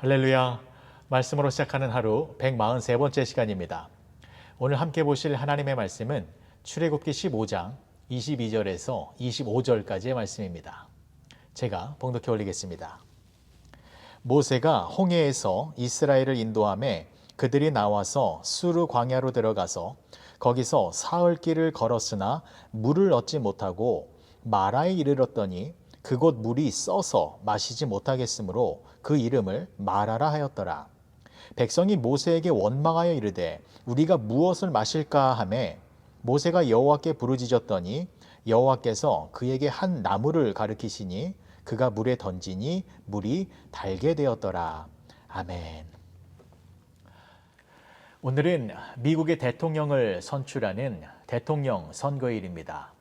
할렐루야. 말씀으로 시작하는 하루 143번째 시간입니다. 오늘 함께 보실 하나님의 말씀은 출애굽기 15장 22절에서 25절까지의 말씀입니다. 제가 봉독해 올리겠습니다. 모세가 홍해에서 이스라엘을 인도하매 그들이 나와서 수르 광야로 들어가서 거기서 사흘 길을 걸었으나 물을 얻지 못하고 마라에 이르렀더니 그곳 물이 써서 마시지 못하겠으므로 그 이름을 마라라 하였더라. 백성이 모세에게 원망하여 이르되 우리가 무엇을 마실까 하매 모세가 여호와께 부르짖었더니 여호와께서 그에게 한 나무를 가르치시니 그가 물에 던지니 물이 달게 되었더라. 아멘. 오늘은 미국의 대통령을 선출하는 대통령 선거일입니다.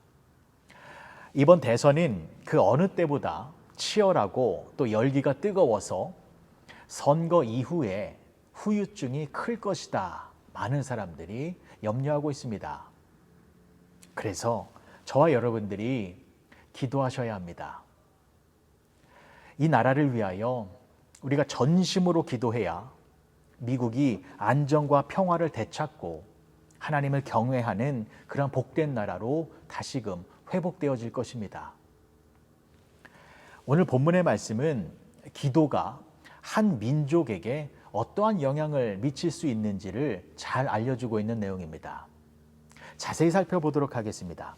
이번 대선은 그 어느 때보다 치열하고 또 열기가 뜨거워서 선거 이후에 후유증이 클 것이다. 많은 사람들이 염려하고 있습니다. 그래서 저와 여러분들이 기도하셔야 합니다. 이 나라를 위하여 우리가 전심으로 기도해야 미국이 안정과 평화를 되찾고 하나님을 경외하는 그런 복된 나라로 다시금 회복되어질 것입니다. 오늘 본문의 말씀은 기도가 한 민족에게 어떠한 영향을 미칠 수 있는지를 잘 알려주고 있는 내용입니다. 자세히 살펴보도록 하겠습니다.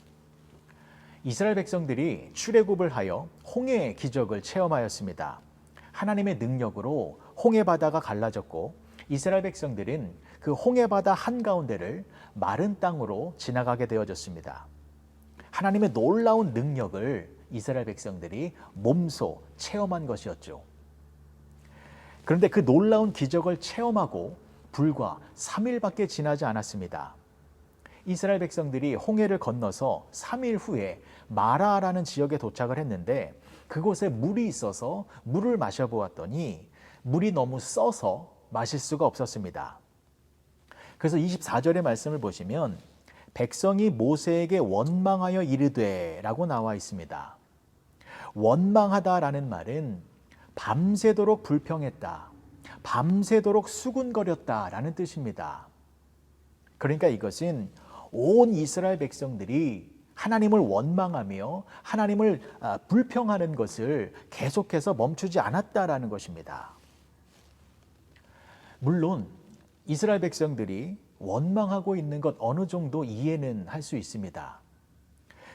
이스라엘 백성들이 출애굽을 하여 홍해의 기적을 체험하였습니다. 하나님의 능력으로 홍해 바다가 갈라졌고 이스라엘 백성들은 그 홍해 바다 한가운데를 마른 땅으로 지나가게 되어졌습니다. 하나님의 놀라운 능력을 이스라엘 백성들이 몸소 체험한 것이었죠. 그런데 그 놀라운 기적을 체험하고 불과 3일밖에 지나지 않았습니다. 이스라엘 백성들이 홍해를 건너서 3일 후에 마라라는 지역에 도착을 했는데 그곳에 물이 있어서 물을 마셔보았더니 물이 너무 써서 마실 수가 없었습니다. 그래서 24절의 말씀을 보시면 백성이 모세에게 원망하여 이르되 라고 나와 있습니다. 원망하다라는 말은 밤새도록 불평했다, 밤새도록 수군거렸다라는 뜻입니다. 그러니까 이것은 온 이스라엘 백성들이 하나님을 원망하며 하나님을 불평하는 것을 계속해서 멈추지 않았다라는 것입니다. 물론 이스라엘 백성들이 원망하고 있는 것 어느 정도 이해는 할 수 있습니다.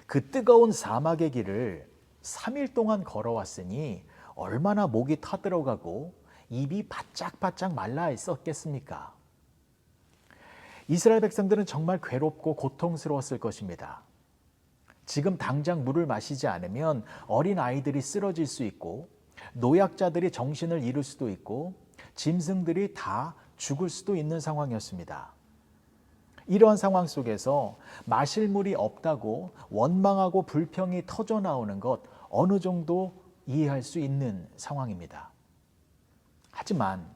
그 뜨거운 사막의 길을 3일 동안 걸어왔으니 얼마나 목이 타들어가고 입이 바짝바짝 말라 있었겠습니까? 이스라엘 백성들은 정말 괴롭고 고통스러웠을 것입니다. 지금 당장 물을 마시지 않으면 어린 아이들이 쓰러질 수 있고 노약자들이 정신을 잃을 수도 있고 짐승들이 다 죽을 수도 있는 상황이었습니다. 이러한 상황 속에서 마실 물이 없다고 원망하고 불평이 터져 나오는 것 어느 정도 이해할 수 있는 상황입니다. 하지만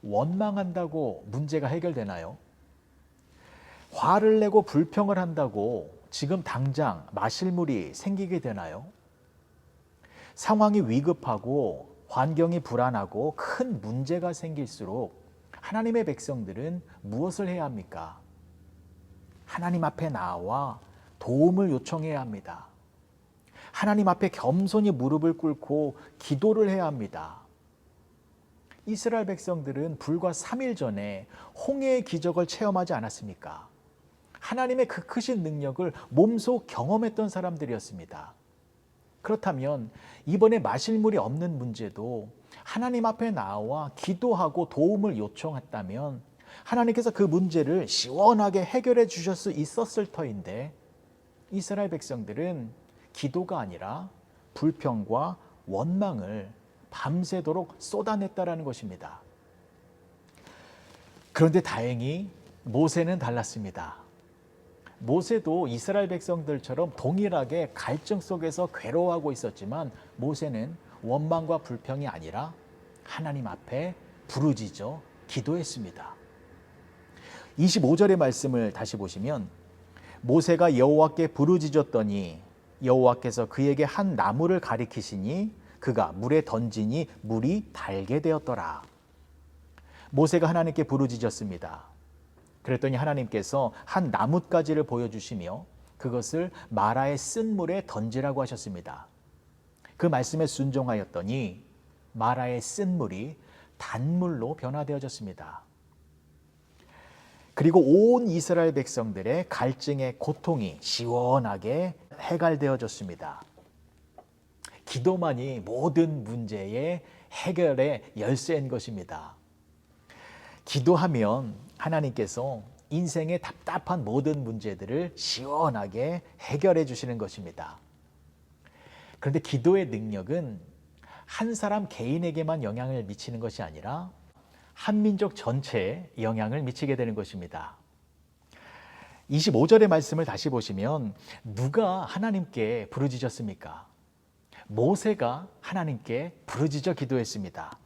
원망한다고 문제가 해결되나요? 화를 내고 불평을 한다고 지금 당장 마실 물이 생기게 되나요? 상황이 위급하고 환경이 불안하고 큰 문제가 생길수록 하나님의 백성들은 무엇을 해야 합니까? 하나님 앞에 나와 도움을 요청해야 합니다. 하나님 앞에 겸손히 무릎을 꿇고 기도를 해야 합니다. 이스라엘 백성들은 불과 3일 전에 홍해의 기적을 체험하지 않았습니까? 하나님의 그 크신 능력을 몸소 경험했던 사람들이었습니다. 그렇다면 이번에 마실 물이 없는 문제도 하나님 앞에 나와 기도하고 도움을 요청했다면 하나님께서 그 문제를 시원하게 해결해 주실 수 있었을 터인데 이스라엘 백성들은 기도가 아니라 불평과 원망을 밤새도록 쏟아냈다라는 것입니다. 그런데 다행히 모세는 달랐습니다. 모세도 이스라엘 백성들처럼 동일하게 갈증 속에서 괴로워하고 있었지만 모세는 원망과 불평이 아니라 하나님 앞에 부르짖어 기도했습니다. 25절의 말씀을 다시 보시면 모세가 여호와께 부르짖었더니 여호와께서 그에게 한 나무를 가리키시니 그가 물에 던지니 물이 달게 되었더라. 모세가 하나님께 부르짖었습니다. 그랬더니 하나님께서 한 나뭇가지를 보여주시며 그것을 마라의 쓴 물에 던지라고 하셨습니다. 그 말씀에 순종하였더니 마라의 쓴 물이 단물로 변화되어졌습니다. 그리고 온 이스라엘 백성들의 갈증의 고통이 시원하게 해갈되어졌습니다. 기도만이 모든 문제의 해결의 열쇠인 것입니다. 기도하면 하나님께서 인생의 답답한 모든 문제들을 시원하게 해결해 주시는 것입니다. 그런데 기도의 능력은 한 사람 개인에게만 영향을 미치는 것이 아니라 한민족 전체에 영향을 미치게 되는 것입니다. 25절의 말씀을 다시 보시면 누가 하나님께 부르짖었습니까? 모세가 하나님께 부르짖어 기도했습니다.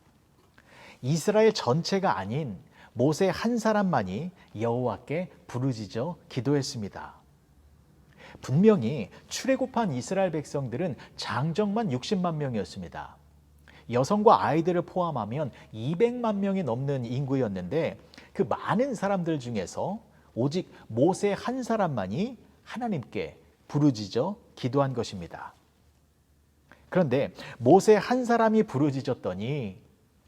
이스라엘 전체가 아닌 모세 한 사람만이 여호와께 부르짖어 기도했습니다. 분명히 출애굽한 이스라엘 백성들은 장정만 60만 명이었습니다. 여성과 아이들을 포함하면 200만 명이 넘는 인구였는데 그 많은 사람들 중에서 오직 모세 한 사람만이 하나님께 부르짖어 기도한 것입니다. 그런데 모세 한 사람이 부르짖었더니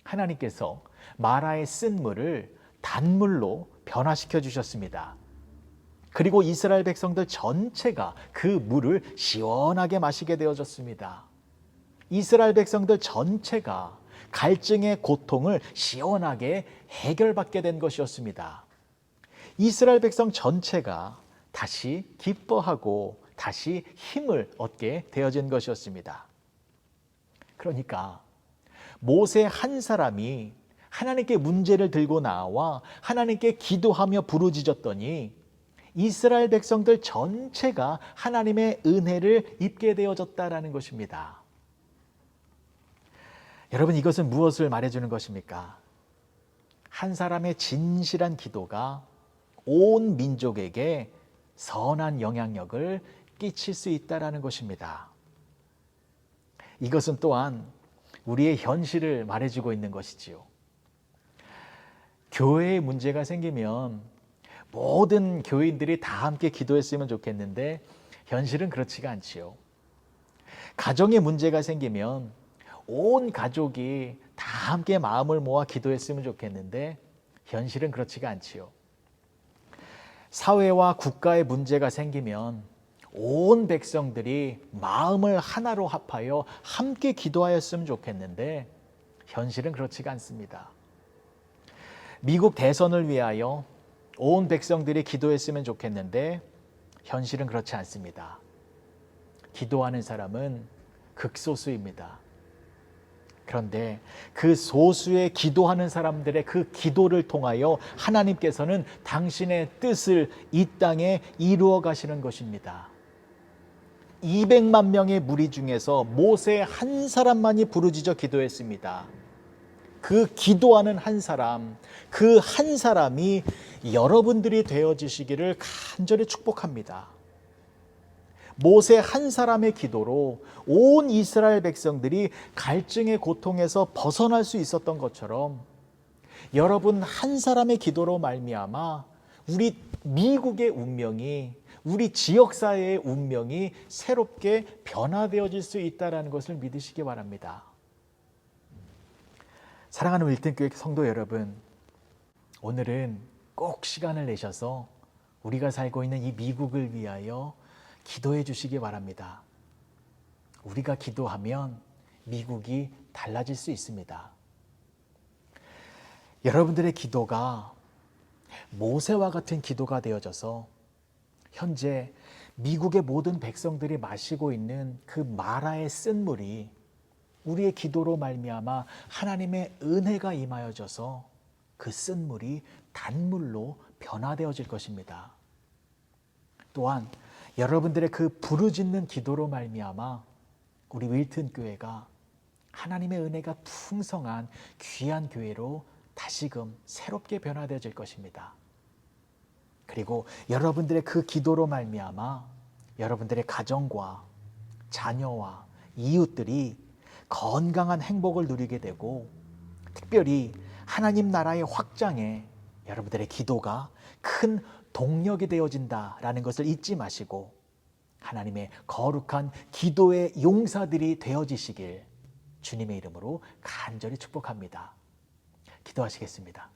하나님께서 마라의 쓴 물을 단물로 변화시켜 주셨습니다. 그리고 이스라엘 백성들 전체가 그 물을 시원하게 마시게 되어졌습니다. 이스라엘 백성들 전체가 갈증의 고통을 시원하게 해결받게 된 것이었습니다. 이스라엘 백성 전체가 다시 기뻐하고 다시 힘을 얻게 되어진 것이었습니다. 그러니까 모세 한 사람이 하나님께 문제를 들고 나와 하나님께 기도하며 부르짖었더니 이스라엘 백성들 전체가 하나님의 은혜를 입게 되어졌다라는 것입니다. 여러분, 이것은 무엇을 말해주는 것입니까? 한 사람의 진실한 기도가 온 민족에게 선한 영향력을 끼칠 수 있다라는 것입니다. 이것은 또한 우리의 현실을 말해주고 있는 것이지요. 교회에 문제가 생기면 모든 교인들이 다 함께 기도했으면 좋겠는데 현실은 그렇지가 않지요. 가정에 문제가 생기면 온 가족이 다 함께 마음을 모아 기도했으면 좋겠는데 현실은 그렇지가 않지요. 사회와 국가의 문제가 생기면 온 백성들이 마음을 하나로 합하여 함께 기도하였으면 좋겠는데 현실은 그렇지가 않습니다. 미국 대선을 위하여 온 백성들이 기도했으면 좋겠는데 현실은 그렇지 않습니다. 기도하는 사람은 극소수입니다. 그런데 그 소수의 기도하는 사람들의 그 기도를 통하여 하나님께서는 당신의 뜻을 이 땅에 이루어 가시는 것입니다. 200만 명의 무리 중에서 모세 한 사람만이 부르짖어 기도했습니다. 그 기도하는 한 사람, 그 한 사람이 여러분들이 되어지시기를 간절히 축복합니다. 모세 한 사람의 기도로 온 이스라엘 백성들이 갈증의 고통에서 벗어날 수 있었던 것처럼 여러분 한 사람의 기도로 말미암아 우리 미국의 운명이, 우리 지역사회의 운명이 새롭게 변화되어질 수 있다는 것을 믿으시기 바랍니다. 사랑하는 윌튼교회 성도 여러분, 오늘은 꼭 시간을 내셔서 우리가 살고 있는 이 미국을 위하여 기도해 주시기 바랍니다. 우리가 기도하면 미국이 달라질 수 있습니다. 여러분들의 기도가 모세와 같은 기도가 되어져서 현재 미국의 모든 백성들이 마시고 있는 그 마라의 쓴 물이 우리의 기도로 말미암아 하나님의 은혜가 임하여져서 그 쓴 물이 단물로 변화되어질 것입니다. 또한 여러분들의 그 부르짖는 기도로 말미암아 우리 윌튼 교회가 하나님의 은혜가 풍성한 귀한 교회로 다시금 새롭게 변화되어질 것입니다. 그리고 여러분들의 그 기도로 말미암아 여러분들의 가정과 자녀와 이웃들이 건강한 행복을 누리게 되고 특별히 하나님 나라의 확장에 여러분들의 기도가 큰 동력이 되어진다라는 것을 잊지 마시고 하나님의 거룩한 기도의 용사들이 되어지시길 주님의 이름으로 간절히 축복합니다. 기도하시겠습니다.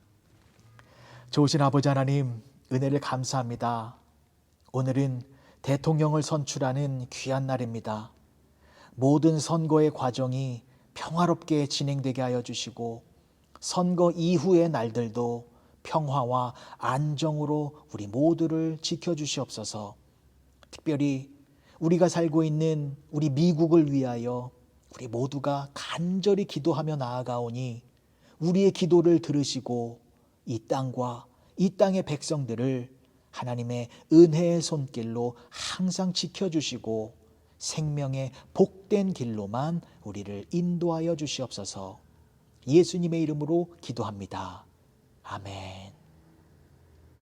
좋으신 아버지 하나님, 은혜를 감사합니다. 오늘은 대통령을 선출하는 귀한 날입니다. 모든 선거의 과정이 평화롭게 진행되게 하여 주시고 선거 이후의 날들도 평화와 안정으로 우리 모두를 지켜주시옵소서. 특별히 우리가 살고 있는 우리 미국을 위하여 우리 모두가 간절히 기도하며 나아가오니 우리의 기도를 들으시고 이 땅과 이 땅의 백성들을 하나님의 은혜의 손길로 항상 지켜주시고 생명의 복된 길로만 우리를 인도하여 주시옵소서. 예수님의 이름으로 기도합니다. 아멘.